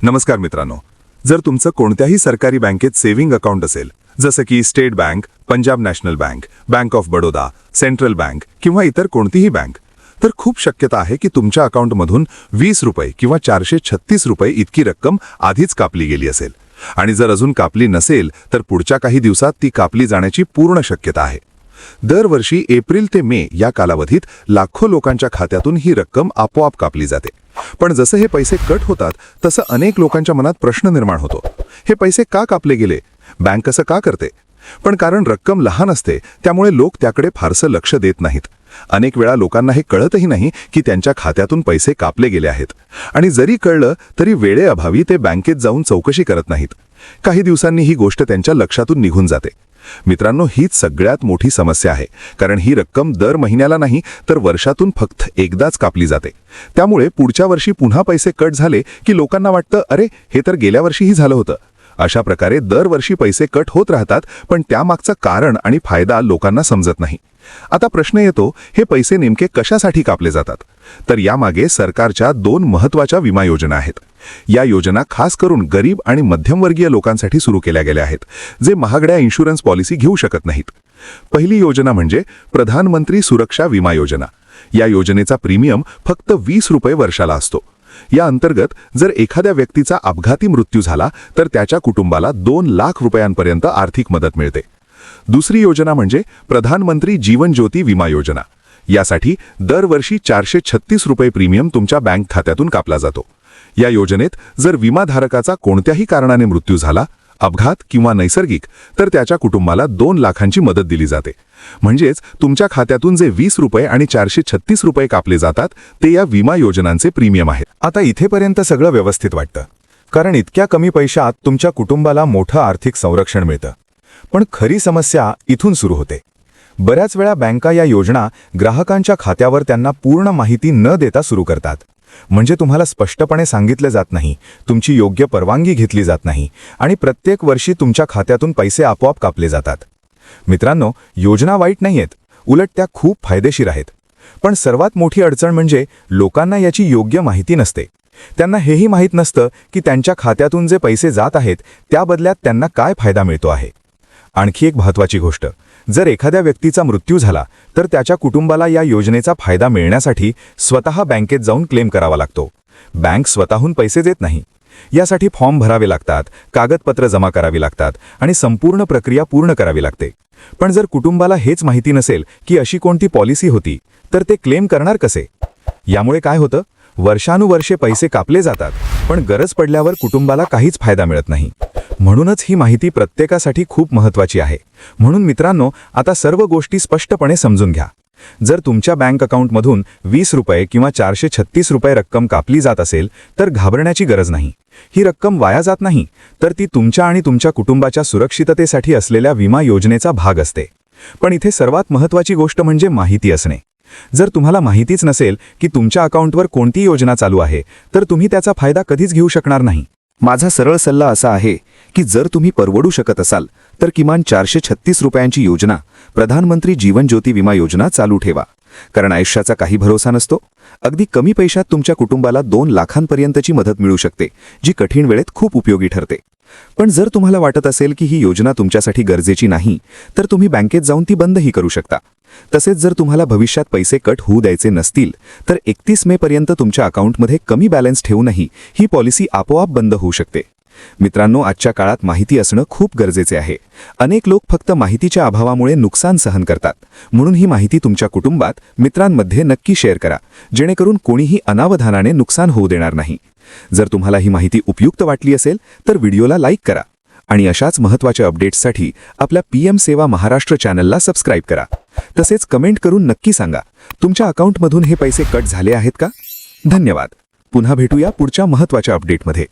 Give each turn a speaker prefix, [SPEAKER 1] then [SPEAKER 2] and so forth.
[SPEAKER 1] नमस्कार मित्रांनो, जर तुमचं कोणत्याही सरकारी बँकेत सेव्हिंग अकाउंट असेल, जसं की state bank, Punjab national bank, bank of Baroda, central bank किंवा इतर कोणतीही बँक, तर खूप शक्यता आहे की तुमच्या अकाउंटमधून 20 रुपये किंवा 436 रुपये इतकी रक्कम आधीच कापली गेली असेल आणि जर अजून कापली नसेल तर पुढच्या काही दिवसात ती कापली जाण्याची पूर्ण शक्यता आहे। दरवर्षी एप्रिल ते मे या कालावधीत लाखो लोकांच्या खात्यातून ही रक्कम आपोआप कापली जाते। पण जसं हे पैसे कट होतात तसं अनेक लोकांच्या मनात प्रश्न निर्माण होतो, हे पैसे का कापले गेले, बँक असं का करते? पण कारण रक्कम लहान असते त्यामुळे लोक त्याकडे फारसं लक्ष देत नाहीत। अनेक वेळा लोकांना हे कळतही नाही की त्यांच्या खात्यातून पैसे कापले गेले आहेत आणि जरी कळलं तरी वेळेअभावी ते बँकेत जाऊन चौकशी करत नाहीत। काही दिवसांनी ही गोष्ट त्यांच्या लक्षातून निघून जाते। मित्रांनो, हीच सगळ्यात मोठी समस्या आहे, कारण ही रक्कम दर महिन्याला नाही तर वर्षातून फक्त एकदाच कापली जाते। त्यामुळे पुढच्या वर्षी पुन्हा पैसे कट झाले की लोकांना वाटतं, अरे हे तर गेल्या वर्षीही झालं होतं। अशा प्रकारे दरवर्षी पैसे कट होत राहतात, पण त्यामागचं कारण आणि फायदा लोकांना समजत नाही। आता प्रश्न येतो, हे पैसे नेमके कशासाठी कापले जातात? तर यामागे सरकारच्या 2 महत्त्वाच्या विमा योजना आहेत। या योजना खास करून गरीब आणि मध्यमवर्गीय लोकांसाठी सुरू केल्या गेल्या आहेत, जे महागड्या इन्शुरन्स पॉलिसी घेऊ शकत नाहीत। पहिली योजना म्हणजे प्रधानमंत्री सुरक्षा विमा योजना। या योजनेचा प्रीमियम फक्त 20 रुपये वर्षाला असतो। या अंतर्गत जर एखाद्या व्यक्तीचा अपघाती मृत्यू झाला तर त्याच्या कुटुंबाला 2 लाख रुपयांपर्यंत आर्थिक मदत मिळते। दुसरी योजना म्हणजे प्रधानमंत्री जीवन ज्योती विमा योजना। यासाठी दरवर्षी 436 रुपये प्रीमियम तुमच्या बँक खात्यातून कापला जातो। या योजनेत जर विमाधारकाचा कोणत्याही कारणाने मृत्यू झाला, अपघात किंवा नैसर्गिक, तर त्याच्या कुटुंबाला 2 लाखांची मदत दिली जाते। म्हणजेच तुमच्या खात्यातून जे 20 रुपये आणि 436 रुपये कापले जातात ते या विमा योजनांचे प्रीमियम आहेत।
[SPEAKER 2] आता इथेपर्यंत सगळं व्यवस्थित वाटतं, कारण इतक्या कमी पैशात तुमच्या कुटुंबाला मोठं आर्थिक संरक्षण मिळतं। पण खरी समस्या इथून सुरू होते। बऱ्याच वेळा बँका या योजना ग्राहकांच्या खात्यावर त्यांना पूर्ण माहिती न देता सुरू करतात। म्हणजे तुम्हाला स्पष्टपणे सांगितले जात नाही, तुमची योग्य परवानगी घेतली जात नाही आणि प्रत्येक वर्षी तुमच्या खात्यातून पैसे आपोआप कापले जातात। मित्रांनो, योजना वाईट नाहीयेत, उलट त्या खूप फायदेशीर आहेत। पण सर्वात मोठी अडचण म्हणजे लोकांना याची योग्य माहिती नसते। त्यांना हेही माहीत नसतं की त्यांच्या खात्यातून जे पैसे जात आहेत त्या बदल्यात त्यांना काय फायदा मिळतो आहे। आणखी एक महत्त्वाची गोष्ट, जर एखाद्या व्यक्तीचा मृत्यू झाला तर त्याच्या कुटुंबाला या योजनेचा फायदा मिळण्यासाठी स्वतः बँकेत जाऊन क्लेम करावा लागतो। बँक स्वतःहून पैसे देत नाही। यासाठी फॉर्म भरावे लागतात, कागदपत्र जमा करावी लागतात आणि संपूर्ण प्रक्रिया पूर्ण करावी लागते। पण जर कुटुंबाला हेच माहिती नसेल की अशी कोणती पॉलिसी होती, तर ते क्लेम करणार कसे? यामुळे काय होतं, वर्षानुवर्षे पैसे कापले जातात, पण गरज पडल्यावर कुटुंबाला काहीच फायदा मिळत नाही। म्हणूनच ही माहिती प्रत्येकासाठी खूप महत्त्वाची आहे। म्हणून मित्रांनो, आता सर्व गोष्टी स्पष्टपणे समजून घ्या। जर तुमच्या बँक अकाउंटमधून 20 रुपये किंवा 436 रुपये रक्कम कापली जात असेल तर घाबरण्याची गरज नाही। ही रक्कम वाया जात नाही, तर ती तुमच्या आणि तुमच्या कुटुंबाच्या सुरक्षिततेसाठी असलेल्या विमा योजनेचा भाग असते। पण इथे सर्वात महत्त्वाची गोष्ट म्हणजे माहिती असणे। जर तुम्हाला माहितीच नसेल की तुमच्या अकाउंटवर कोणती योजना चालू आहे, तर तुम्ही त्याचा फायदा कधीच घेऊ शकणार नाही।
[SPEAKER 3] माझा सरळ सल्ला असा आहे की जर तुम्ही परवडू शकत असाल तर किमान 436 रुपयांची योजना, प्रधानमंत्री जीवन ज्योती विमा योजना चालू ठेवा। कारण आयुष्याचा काही भरोसा नसतो। अगदी कमी पैशात तुमच्या कुटुंबाला 2 लाखांपर्यंतची मदत मिळू शकते, जी कठीण वेळेत खूप उपयोगी ठरते। पण जर तुम्हाला वाटत असेल की ही योजना तुमच्यासाठी गरजेची नाही, तर तुम्ही बँकेत जाऊन ती बंदही करू शकता। तसेच जर तुम्हाला भविष्यात पैसे कट होऊ द्यायचे नसतील तर 31 मे पर्यंत तुमच्या अकाउंटमध्ये कमी बॅलन्स ठेवूनही ही पॉलिसी आपोआप बंद होऊ शकते। मित्रांनो, आजच्या काळात माहिती असणं खूप गरजेचे आहे। अनेक लोक फक्त माहितीच्या अभावामुळे नुकसान सहन करतात। म्हणून ही माहिती तुमच्या कुटुंबात, मित्रांमध्ये नक्की शेअर करा, जेणेकरून कोणीही अनावधानाने नुकसान होऊ देणार नाही। जर तुम्हाला ही माहिती उपयुक्त वाटली असेल तर व्हिडिओला लाईक करा आणि अशाच महत्त्वाच्या अपडेट्ससाठी आपल्या PM सेवा महाराष्ट्र चॅनलला सबस्क्राईब करा। तसेच कमेंट करून नक्की सांगा, तुमच्या अकाउंटमधून हे पैसे कट झाले आहेत का? धन्यवाद। पुन्हा भेटूया पुढच्या महत्त्वाच्या अपडेटमध्ये।